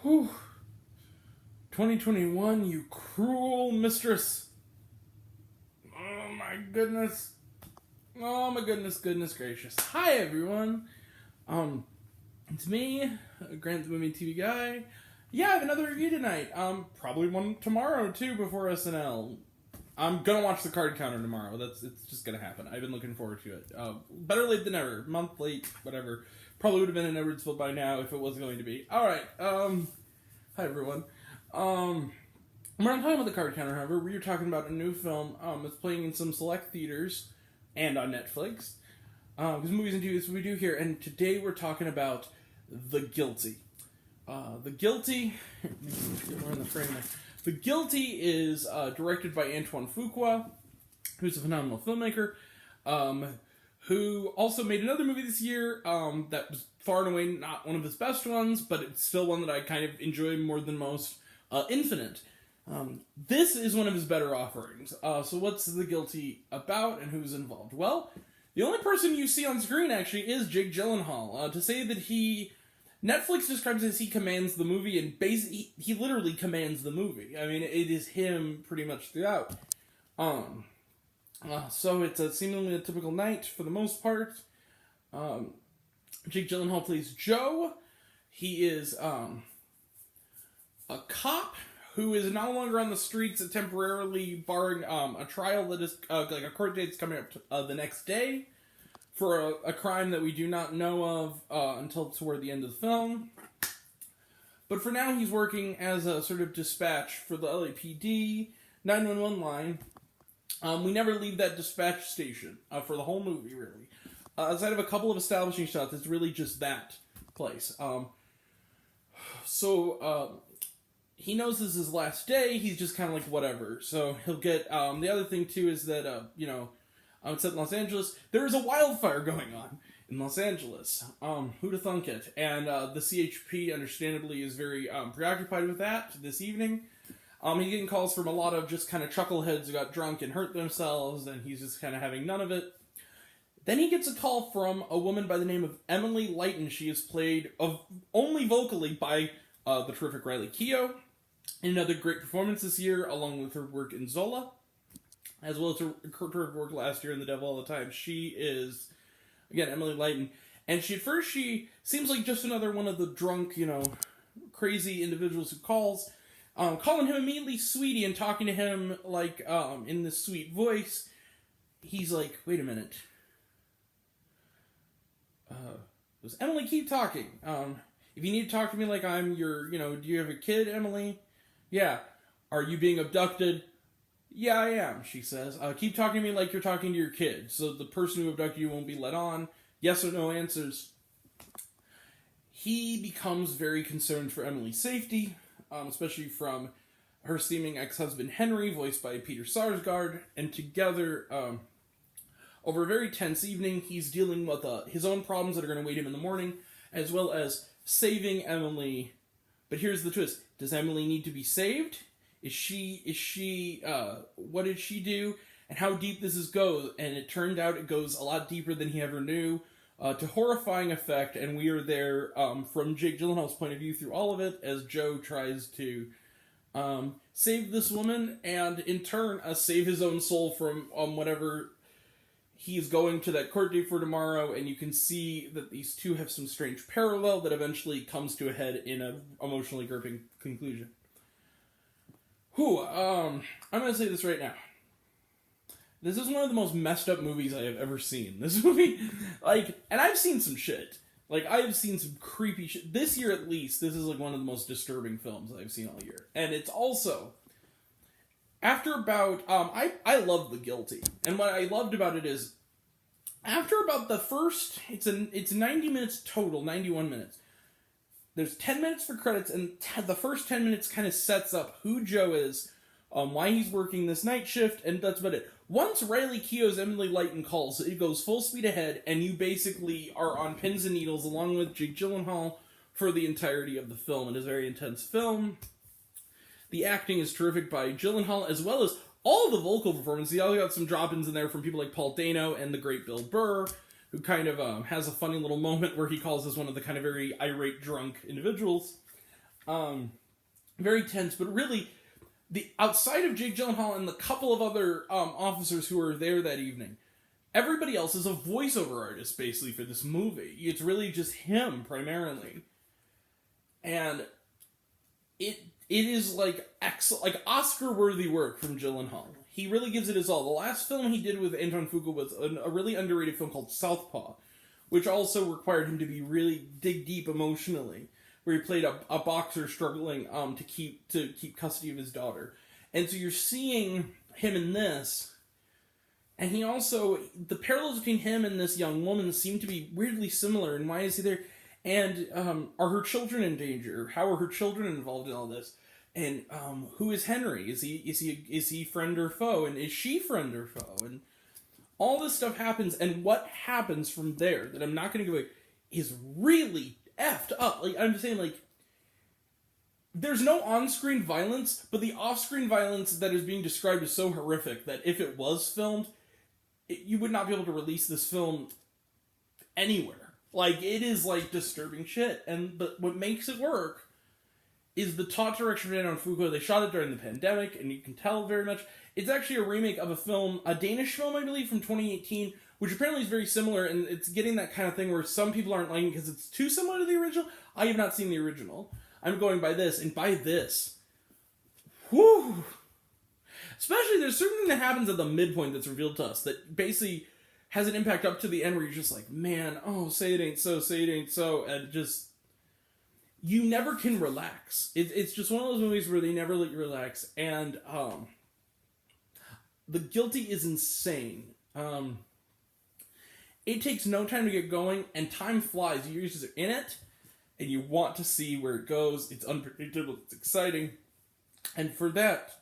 Whew. 2021, you cruel mistress. Oh my goodness. Oh my goodness gracious. Hi everyone. It's me, Grant the Movie TV Guy. Yeah, I have another review tonight. Probably one tomorrow too before SNL. I'm gonna watch the card counter tomorrow. It's just gonna happen. I've been looking forward to it. Better late than never. Month late, whatever. Probably would have been in Edwardsville by now if it was going to be. Alright, hi everyone. We're not talking about the card counter, however. We're talking about a new film. It's playing in some select theaters and on Netflix. Because movies and TV is what we do here. And today we're talking about The Guilty. The Guilty... get more in the frame there. The Guilty is directed by Antoine Fuqua, who's a phenomenal filmmaker, who also made another movie this year that was far and away not one of his best ones, but it's still one that I kind of enjoy more than most, Infinite. This is one of his better offerings. So what's The Guilty about and who's involved? Well, the only person you see on screen actually is Jake Gyllenhaal. To say that Netflix describes it as he commands the movie, and basically he literally commands the movie. I mean, it is him pretty much throughout. So it's seemingly a typical night for the most part. Jake Gyllenhaal plays Joe. He is a cop who is no longer on the streets, temporarily barring a trial that is like a court date's coming up the next day for a crime that we do not know of until toward the end of the film. But for now, he's working as a sort of dispatch for the LAPD 911 line. We never leave that dispatch station for the whole movie, really. Outside of a couple of establishing shots, it's really just that place. He knows this is his last day. He's just kind of like, whatever. So he'll get... the other thing, too, is that, it's set in Los Angeles. There is a wildfire going on in Los Angeles. Who'd have thunk it? And the CHP, understandably, is very preoccupied with that this evening. He's getting calls from a lot of just kind of chuckleheads who got drunk and hurt themselves, and he's just kind of having none of it. Then he gets a call from a woman by the name of Emily Lighton. She is played only vocally by the terrific Riley Keough. In another great performance this year, along with her work in Zola, as well as her terrific work last year in The Devil All the Time. She is, again, Emily Lighton. And at first she seems like just another one of the drunk, crazy individuals who calls, calling him immediately sweetie and talking to him like in this sweet voice. He's like, wait a minute. Does Emily keep talking? If you need to talk to me like I'm your, do you have a kid, Emily? Yeah. Are you being abducted? Yeah, I am, she says. Keep talking to me like you're talking to your kid, so the person who abducted you won't be let on. Yes or no answers. He becomes very concerned for Emily's safety, especially from her seeming ex-husband Henry, voiced by Peter Sarsgaard, and together, over a very tense evening, he's dealing with his own problems that are going to wait him in the morning, as well as saving Emily. But here's the twist. Does Emily need to be saved? Is she, what did she do? And how deep this goes? And it turned out it goes a lot deeper than he ever knew, to horrifying effect, and we are there, from Jake Gyllenhaal's point of view through all of it, as Joe tries to, save this woman, and in turn, save his own soul from, whatever he's going to that court date for tomorrow, and you can see that these two have some strange parallel that eventually comes to a head in an emotionally gripping conclusion. I'm going to say this right now. This is one of the most messed up movies I have ever seen. This movie, and I've seen some shit. I've seen some creepy shit. This year, at least, this is, one of the most disturbing films I've seen all year. And it's also, after about, I love The Guilty. And what I loved about it is, after about the first, it's 90 minutes total, 91 minutes. There's 10 minutes for credits, and the first 10 minutes kind of sets up who Joe is, why he's working this night shift, and that's about it. Once Riley Keough's Emily Lighton calls, it goes full speed ahead, and you basically are on pins and needles, along with Jake Gyllenhaal, for the entirety of the film. It is a very intense film. The acting is terrific by Gyllenhaal, as well as all the vocal performances. You all got some drop-ins in there from people like Paul Dano and the great Bill Burr, who kind of has a funny little moment where he calls us one of the kind of very irate, drunk individuals. Very tense, but really, the outside of Jake Gyllenhaal and the couple of other officers who were there that evening, everybody else is a voiceover artist, basically, for this movie. It's really just him, primarily. And it is, like, excellent, like, Oscar-worthy work from Gyllenhaal. He really gives it his all. The last film he did with Anton Fuqua was a really underrated film called Southpaw, which also required him to be really dig deep emotionally, where he played a boxer struggling to keep custody of his daughter. And so you're seeing him in this, and he also, the parallels between him and this young woman seem to be weirdly similar, and why is he there? And are her children in danger? How are her children involved in all this? And who is Henry? Is he friend or foe? And is she friend or foe? And all this stuff happens, and what happens from there, that I'm not going to give away, is really effed up. Like, I'm just saying, like, there's no on-screen violence, but the off-screen violence that is being described is so horrific that if it was filmed, you would not be able to release this film anywhere. Like, it is, like, disturbing shit. But what makes it work is the taut direction of Anton Fuqua. They shot it during the pandemic, and you can tell very much. It's actually a remake of a film, a Danish film, I believe, from 2018, which apparently is very similar, and it's getting that kind of thing where some people aren't liking it because it's too similar to the original. I have not seen the original. I'm going by this, and by this, whew! Especially, there's something that happens at the midpoint that's revealed to us that basically has an impact up to the end where you're just like, man, oh, say it ain't so, and just, you never can relax. It's just one of those movies where they never let you relax, and The Guilty is insane. It takes no time to get going, and time flies. You're just in it, and you want to see where it goes. It's unpredictable, it's exciting, and for that,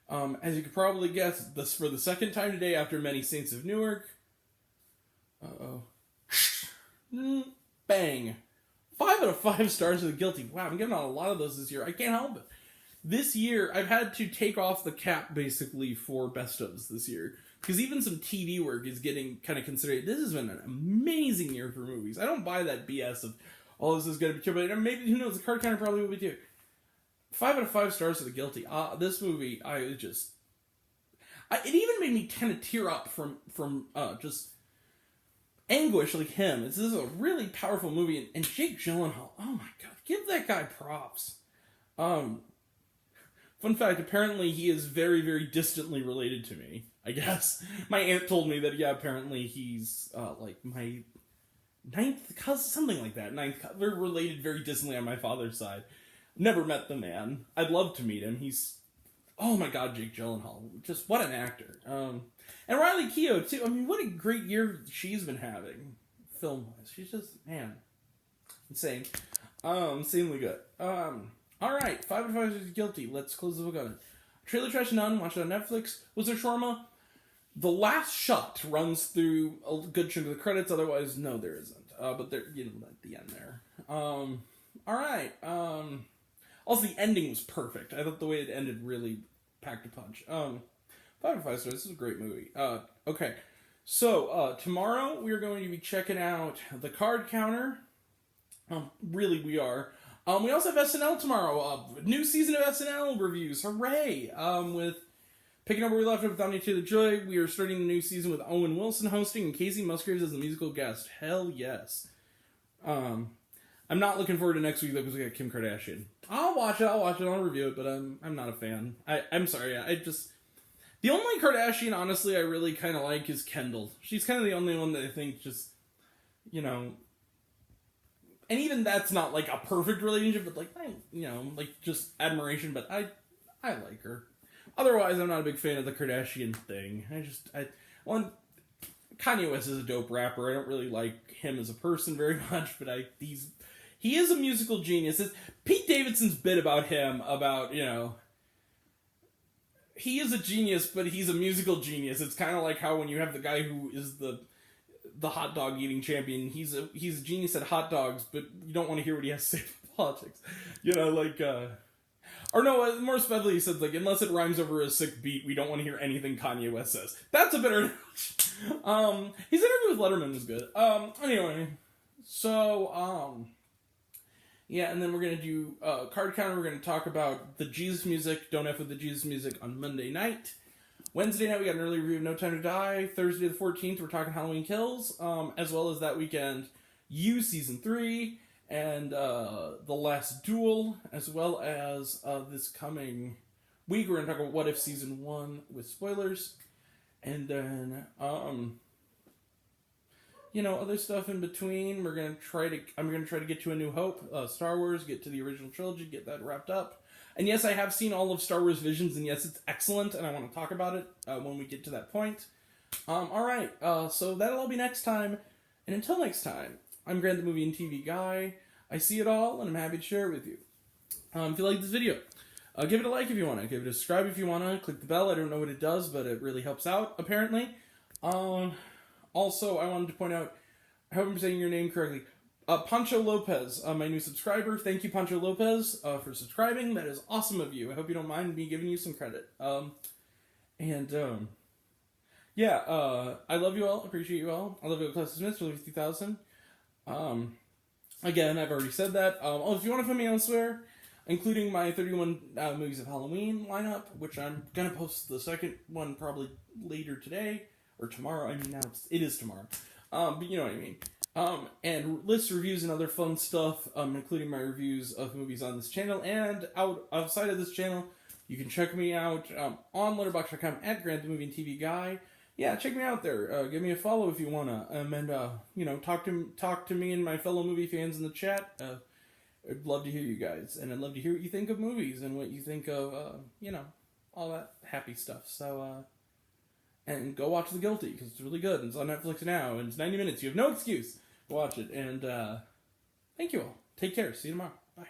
as you could probably guess, this for the second time today after Many Saints of Newark, bang. 5 out of 5 stars of The Guilty. Wow, I'm giving out a lot of those this year. I can't help it. This year, I've had to take off the cap, basically, for best ofs this year. Because even some TV work is getting kind of considered. This has been an amazing year for movies. I don't buy that BS of, oh, this is going to be true, but maybe, who knows, the card counter probably will be too. 5 out of 5 stars for The Guilty. This movie, it even made me kind of tear up from just anguish like him. This is a really powerful movie, and Jake Gyllenhaal, oh my god, give that guy props. Fun fact, apparently he is very, very distantly related to me, I guess. My aunt told me that, yeah, apparently he's, like, my 9th cousin, something like that. We're related very distantly on my father's side. Never met the man. I'd love to meet him. He's, oh my god, Jake Gyllenhaal. Just, what an actor. And Riley Keough, too. I mean, what a great year she's been having, film-wise. She's just, man, insane. Insanely good. Alright, 5 out of 5 is Guilty. Let's close the book on it. Trailer Trash None, watch it on Netflix. Was there shawarma? The last shot runs through a good chunk of the credits, otherwise, no, there isn't. But there, you know, at the end there. Alright, also, the ending was perfect. I thought the way it ended really packed a punch. 5 out of 5 stars. This is a great movie. Okay. So, tomorrow we are going to be checking out The Card Counter. Really, we are. We also have SNL tomorrow. New season of SNL reviews. Hooray! With picking up where we left off with Anya Taylor-Joy, we are starting the new season with Owen Wilson hosting and Casey Musgraves as the musical guest. Hell yes. I'm not looking forward to next week though because we got Kim Kardashian. I'll watch it, I'll review it, but I'm not a fan. I'm sorry, the only Kardashian, honestly, I really kind of like is Kendall. She's kind of the only one that I think just, you know, and even that's not like a perfect relationship, but like, just admiration, but I like her. Otherwise, I'm not a big fan of the Kardashian thing. Kanye West is a dope rapper. I don't really like him as a person very much, but he is a musical genius. It's Pete Davidson's bit about him, he is a genius, but he's a musical genius. It's kind of like how when you have the guy who is the hot dog eating champion, he's a genius at hot dogs, but you don't want to hear what he has to say about politics. More specifically, he said, like, unless it rhymes over a sick beat, we don't want to hear anything Kanye West says. That's a better analogy. His interview with Letterman was good. Anyway, so, Yeah, and then we're going to do card counter. We're going to talk about the Jesus music, Don't F with the Jesus music on Monday night. Wednesday night, we got an early review of No Time to Die. Thursday the 14th, we're talking Halloween Kills, as well as that weekend, You Season 3, and The Last Duel, as well as this coming week, we're going to talk about What If Season 1 with spoilers. And then, other stuff in between. I'm going to try to get to A New Hope, Star Wars, get to the original trilogy, get that wrapped up. And yes, I have seen all of Star Wars Visions, and yes, it's excellent, and I want to talk about it when we get to that point. Alright, so that'll all be next time. And until next time, I'm Grant the Movie and TV Guy. I see it all, and I'm happy to share it with you. If you like this video, give it a like if you want to. Give it a subscribe if you want to. Click the bell. I don't know what it does, but it really helps out, apparently. Also, I wanted to point out, I hope I'm saying your name correctly, Pancho Lopez, my new subscriber. Thank you, Pancho Lopez, for subscribing. That is awesome of you. I hope you don't mind me giving you some credit. I love you all. Appreciate you all. I love you, Class Smith, for 50,000. Again, I've already said that. If you want to find me elsewhere, including my 31 movies of Halloween lineup, which I'm going to post the second one probably later today, or tomorrow. I mean, now it is tomorrow. But you know what I mean. And lists, reviews, and other fun stuff, including my reviews of movies on this channel and outside of this channel. You can check me out on Letterboxd.com at Grant the Movie and TV Guy. Yeah, check me out there. Give me a follow if you wanna, and talk to me and my fellow movie fans in the chat. I'd love to hear you guys, and I'd love to hear what you think of movies and what you think of all that happy stuff. So and go watch The Guilty, because it's really good. It's on Netflix now, and it's 90 minutes. You have no excuse. Watch it, and thank you all. Take care. See you tomorrow. Bye.